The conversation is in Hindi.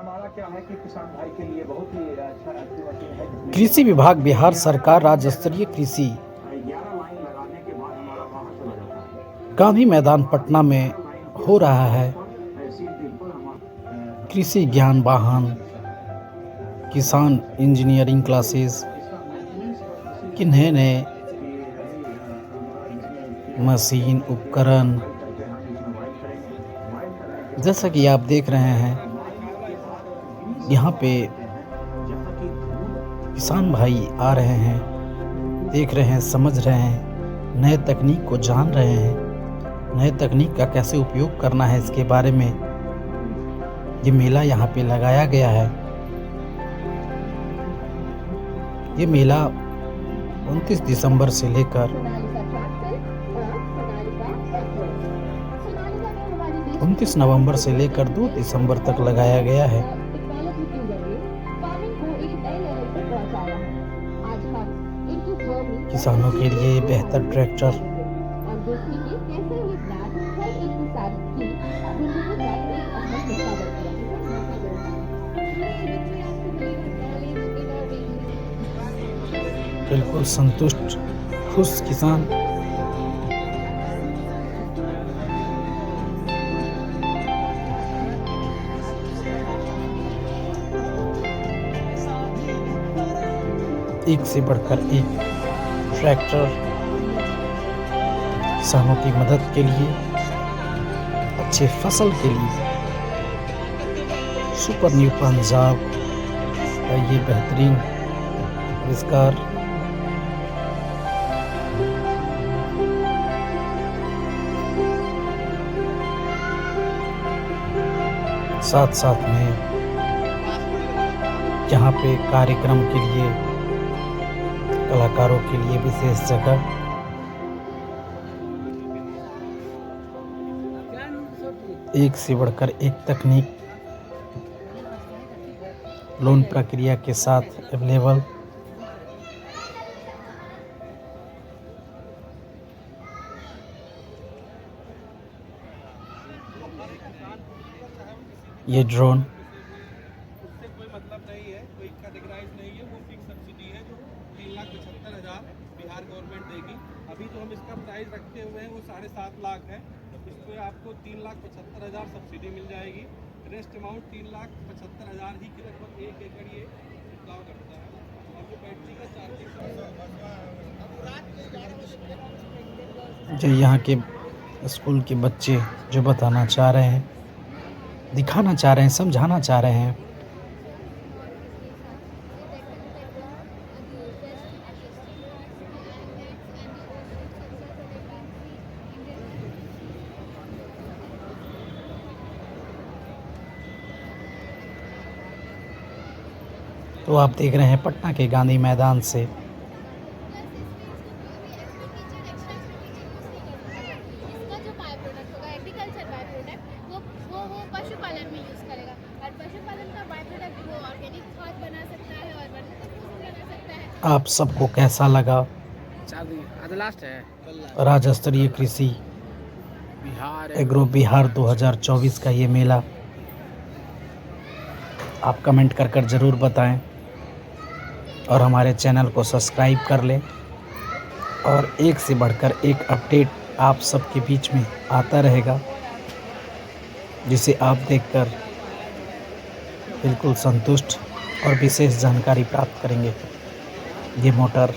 हमारा क्या है कि किसान भाई के लिए बहुत ही अच्छा अच्छी मशीन है जिसमें कृषि विभाग बिहार सरकार राज्य स्तरीय कृषि 11 लाइन लगाने के बाद हमारा बाहर चला जाता है। गांधी मैदान पटना में हो रहा है कृषि ज्ञान वाहन किसान इंजीनियरिंग क्लासेस कि नए नए मशीन उपकरण। जैसा कि आप देख रहे हैं यहाँ पे किसान भाई आ रहे हैं, देख रहे हैं, समझ रहे हैं, नए तकनीक को जान रहे हैं, नए तकनीक का कैसे उपयोग करना है इसके बारे में ये मेला यहाँ पे लगाया गया है। ये मेला 29 दिसंबर से लेकर 29 नवंबर से लेकर 2 दिसंबर तक लगाया गया है। किसानों के लिए बेहतर ट्रैक्टर, बिल्कुल संतुष्ट खुश किसान। एक से बढ़कर एक ट्रैक्टर किसानों की मदद के लिए, अच्छे फसल के लिए सुपर न्यू पंजाब का ये बेहतरीन आविष्कार साथ साथ में यहाँ पे कार्यक्रम के लिए, कलाकारों के लिए विशेष जगह, एक से बढ़कर एक तकनीक लोन प्रक्रिया के साथ अवेलेबल। ये ड्रोन उससे कोई मतलब नहीं है, कोई कैटेगराइज नहीं है, वो फिक्स सब्सिडी है जो 3,75,000 बिहार गवर्नमेंट देगी। अभी जो हम इसका प्राइस रखते हुए हैं वो 7.5 लाख है, इसमें आपको 3,75,000 सब्सिडी मिल जाएगी। रेस्ट अमाउंट 3,75,000 ही के लगभग 1 एकड़ ये उपलाव करता है। और जो बैटरी का चार्जिंग जो यहाँ के स्कूल के बच्चे जो बताना चाह रहे हैं, दिखाना चाह रहे हैं, समझाना चाह रहे हैं। तो आप देख रहे हैं पटना के गांधी मैदान से पशुपालन में यूज करेगा और पशुपालन का बाय प्रोडक्ट वो ऑर्गेनिक खाद बना सकता है और बना सकता है। आप सबको कैसा लगा लास्ट है राज्य स्तरीय कृषि एग्रो बिहार 2024 का ये मेला? आप कमेंट कर ज़रूर बताएं और हमारे चैनल को सब्सक्राइब कर लें और एक से बढ़कर एक अपडेट आप सबके बीच में आता रहेगा, जिसे आप देखकर बिल्कुल संतुष्ट और विशेष जानकारी प्राप्त करेंगे। ये मोटर